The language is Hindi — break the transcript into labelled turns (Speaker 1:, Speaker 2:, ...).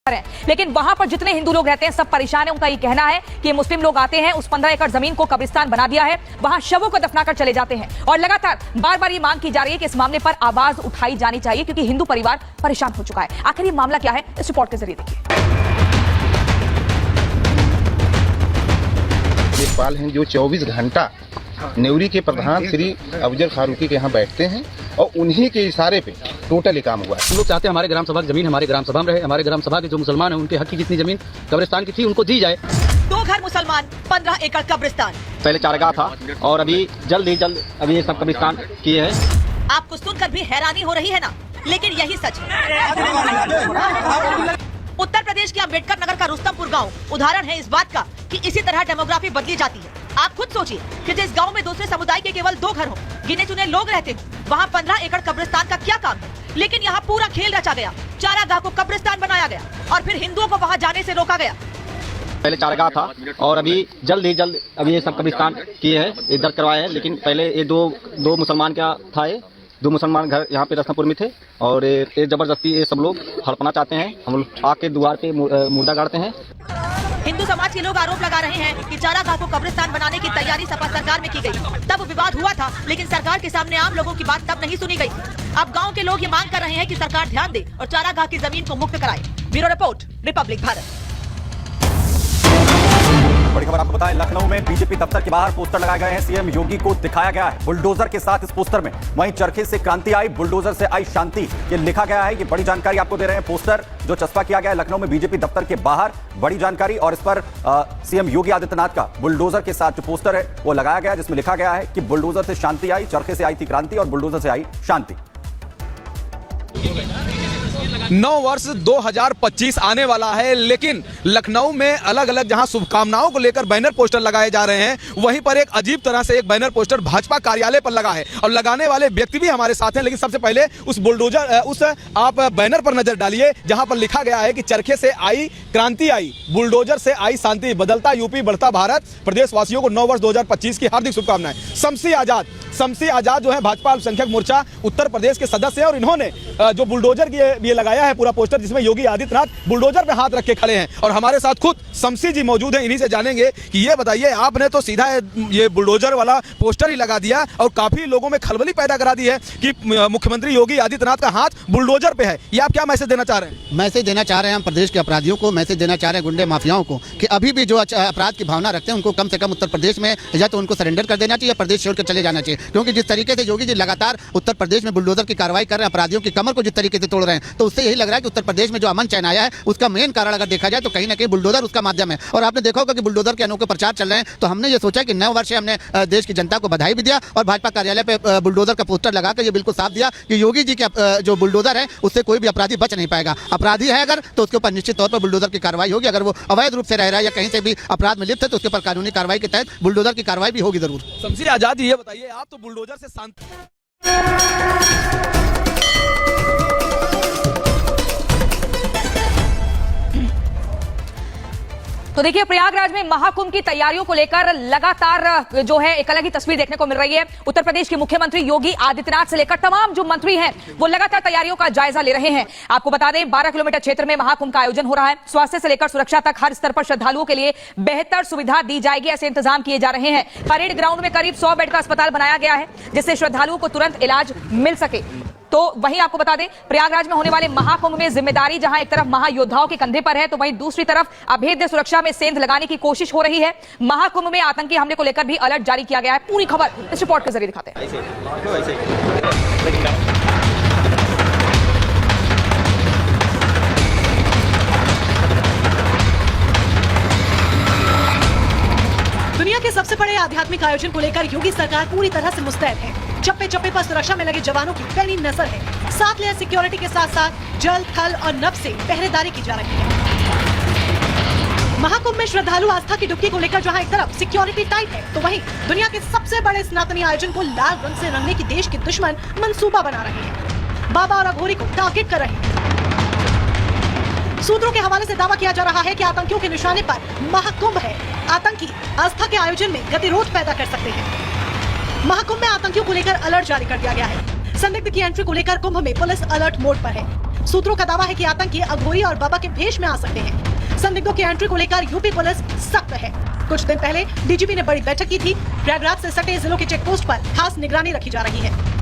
Speaker 1: है। लेकिन वहां पर जितने हिंदू लोग रहते हैं सब परेशान है। उनका ये कहना है कि मुस्लिम लोग आते हैं, उस 15 एकड़ जमीन को कब्रिस्तान बना दिया है, वहां शवों को दफनाकर चले जाते हैं और लगातार बार बार ये मांग की जा रही है कि इस मामले पर आवाज उठाई जानी चाहिए क्योंकि हिंदू परिवार परेशान हो चुका है। आखिर ये मामला क्या है, इस रिपोर्ट के जरिए देखिए।
Speaker 2: लेखपाल हैं जो 24 घंटा नेवरी के प्रधान श्री अफजल फारूकी के यहाँ बैठते हैं और उन्हीं के इशारे पे टोटल काम हुआ है।
Speaker 3: हम लोग चाहते हैं हमारे ग्राम सभा की जमीन हमारे ग्राम सभा में रहे, हमारे ग्राम सभा के जो मुसलमान हैं उनके हक की जितनी जमीन कब्रिस्तान की थी उनको दी जाए।
Speaker 1: 2 घर मुसलमान, 15 एकड़ कब्रिस्तान।
Speaker 3: पहले चारागाह था और अभी जल्द ही जल्द अभी ये सब कब्रिस्तान किए हैं।
Speaker 1: आपको सुनकर भी हैरानी हो रही है ना, लेकिन यही सच है। उत्तर प्रदेश के अम्बेडकर नगर का रुस्तमपुर गांव उदाहरण है इस बात का कि इसी तरह डेमोग्राफी बदली जाती है। आप खुद सोचिए कि जिस गांव में दूसरे समुदाय के केवल 2 घर हो, गिने चुने लोग रहते हो, वहां 15 एकड़ कब्रिस्तान का क्या काम है। लेकिन यहाँ पूरा खेल रचा गया, चारागाह को कब्रिस्तान बनाया गया और फिर हिंदुओं को वहाँ जाने से रोका गया।
Speaker 3: पहले चारागाह था और अभी जल्द ही जल्द अभी ये सब कब्रिस्तान किए हैं, ये दर्ज करवाए हैं। लेकिन पहले ये दो मुसलमान का था, ये 2 मुसलमान घर यहाँ पे रत्नपुर में थे और ये जबरदस्ती ये सब लोग हड़पना चाहते हैं। हम लोग आके द्वार पे मुर्दा गाड़ते हैं।
Speaker 1: हिंदू समाज के लोग आरोप लगा रहे हैं कि चारागाह को कब्रिस्तान बनाने की तैयारी सपा सरकार में की गई। तब विवाद हुआ था, लेकिन सरकार के सामने आम लोगों की बात तब नहीं सुनी गई। अब गांव के लोग ये मांग कर रहे हैं कि सरकार ध्यान दे और चारागाह की जमीन को मुक्त कराए। Bureau report, Republic Bharat.
Speaker 4: बड़ी खबर आपको बताएं, लखनऊ में बीजेपी दफ्तर के बाहर पोस्टर लगाए गए हैं। सीएम योगी को दिखाया गया है बुलडोजर के साथ इस पोस्टर में। वहीं चरखे से क्रांति आई, बुलडोजर से आई शांति, ये लिखा गया है। ये बड़ी जानकारी आपको दे रहे हैं। पोस्टर जो चस्पा किया गया है लखनऊ में बीजेपी दफ्तर के बाहर, बड़ी जानकारी। और इस पर सीएम योगी आदित्यनाथ का बुलडोजर के साथ जो पोस्टर है वो लगाया गया है, जिसमें लिखा गया है कि बुलडोजर से शांति आई, चरखे से आई थी क्रांति और बुलडोजर से आई शांति।
Speaker 5: नव वर्ष 2025 आने वाला है, लेकिन लखनऊ में अलग अलग जहां शुभकामनाओं को लेकर बैनर पोस्टर लगाए जा रहे हैं, वहीं पर एक अजीब तरह से एक बैनर पोस्टर भाजपा कार्यालय पर लगा है और लगाने वाले व्यक्ति भी हमारे साथ हैं। लेकिन सबसे पहले उस बुलडोजर आप बैनर पर नजर डालिए जहां पर लिखा गया है कि चरखे से आई क्रांति आई, बुलडोजर से आई शांति, बदलता यूपी बढ़ता भारत, प्रदेशवासियों को नव वर्ष 2025 की हार्दिक शुभकामनाएं। शमसी आजाद जो है भाजपा अल्पसंख्यक मोर्चा उत्तर प्रदेश के सदस्य हैं और इन्होंने जो बुलडोजर की ये लगाया है पूरा पोस्टर, जिसमें योगी आदित्यनाथ बुलडोजर पे हाथ रख के खड़े हैं और हमारे साथ खुद शमसी जी मौजूद हैं। इन्हीं से जानेंगे कि ये बताइए, आपने तो सीधा ये बुलडोजर वाला पोस्टर ही लगा दिया और काफी लोगों में खलबली पैदा करा दी है कि मुख्यमंत्री योगी आदित्यनाथ का हाथ बुलडोजर पे है। ये आप क्या मैसेज देना चाह रहे हैं?
Speaker 6: मैसेज देना चाह रहे हैं हम प्रदेश के अपराधियों को, मैसेज देना चाह रहे हैं गुंडे माफियाओं को कि अभी भी जो अपराध की भावना रखते हैं उनको कम से कम उत्तर प्रदेश में या तो उनको सरेंडर कर देना चाहिए, प्रदेश छोड़ कर चले जाना चाहिए। क्योंकि जिस तरीके से योगी जी लगातार उत्तर प्रदेश में बुलडोजर की कार्रवाई कर रहे हैं, अपराधियों की कमर को जिस तरीके से तोड़ रहे हैं, तो उससे यही लग रहा है कि उत्तर प्रदेश में जो अमन चैन आया है उसका मेन कारण अगर देखा जाए तो कहीं ना कहीं बुलडोजर उसका माध्यम है। और आपने देखा होगा कि बुलडोजर के अनोखे प्रचार चल रहे हैं, तो हमने ये सोचा कि नए वर्ष से हमने देश की जनता को बधाई भी दिया और भाजपा कार्यालय पे बुलडोजर का पोस्टर लगाकर ये बिल्कुल साफ दिया कि योगी जी के जो बुलडोजर है उससे कोई भी अपराधी बच नहीं पाएगा। अपराधी है अगर तो उसके ऊपर निश्चित तौर पर बुलडोजर की कार्रवाई होगी। अगर वो अवैध रूप से रह रहा है या कहीं से भी अपराध में लिप्त है तो उसके ऊपर कानूनी कार्रवाई के तहत बुलडोजर की कार्रवाई भी होगी जरूर।
Speaker 5: शमसी आजाद ये बताइए, आप तो बुलडोजर से शांति
Speaker 1: तो देखिए, प्रयागराज में महाकुंभ की तैयारियों को लेकर लगातार जो है एक अलग ही तस्वीर देखने को मिल रही है। उत्तर प्रदेश के मुख्यमंत्री योगी आदित्यनाथ से लेकर तमाम जो मंत्री हैं वो लगातार तैयारियों का जायजा ले रहे हैं। आपको बता दें, 12 किलोमीटर क्षेत्र में महाकुंभ का आयोजन हो रहा है। स्वास्थ्य से लेकर सुरक्षा तक हर स्तर पर श्रद्धालुओं के लिए बेहतर सुविधा दी जाएगी, ऐसे इंतजाम किए जा रहे हैं। परेड ग्राउंड में करीब 100 बेड का अस्पताल बनाया गया है जिससे श्रद्धालुओं को तुरंत इलाज मिल सके। तो वहीं आपको बता दें, प्रयागराज में होने वाले महाकुंभ में जिम्मेदारी जहां एक तरफ महायोद्धाओं के कंधे पर है, तो वहीं दूसरी तरफ अभेद्य सुरक्षा में सेंध लगाने की कोशिश हो रही है। महाकुंभ में आतंकी हमले को लेकर भी अलर्ट जारी किया गया है। पूरी खबर इस रिपोर्ट के जरिए दिखाते हैं।
Speaker 7: दुनिया के सबसे बड़े आध्यात्मिक आयोजन को लेकर योगी सरकार पूरी तरह से मुस्तैद है। चप्पे चप्पे पर सुरक्षा में लगे जवानों की पैनी नजर है। 7 लेयर सिक्योरिटी के साथ साथ जल, थल और नभ से पहरेदारी की जा रही है। महाकुंभ में श्रद्धालु आस्था की डुबकी को लेकर जहां एक तरफ सिक्योरिटी टाइट है, तो वहीं दुनिया के सबसे बड़े सनातनी आयोजन को लाल रंग से रंगने की देश के दुश्मन मंसूबा बना रहे हैं। बाबा और अघोरी को टारगेट कर रहे हैं। सूत्रों के हवाले से दावा किया जा रहा है कि आतंकियों के निशाने पर महाकुंभ है। आतंकी आस्था के आयोजन में गतिरोध पैदा कर सकते हैं। महाकुंभ में आतंकियों को लेकर अलर्ट जारी कर दिया गया है। संदिग्ध की एंट्री को लेकर कुंभ में पुलिस अलर्ट मोड पर है। सूत्रों का दावा है कि आतंकी अघोरी और बाबा के भेष में आ सकते हैं। संदिग्धों की एंट्री को लेकर यूपी पुलिस सख्त है। कुछ दिन पहले डीजीपी ने बड़ी बैठक की थी। प्रयागराज से सटे जिलों के चेक पोस्ट पर खास निगरानी रखी जा रही है।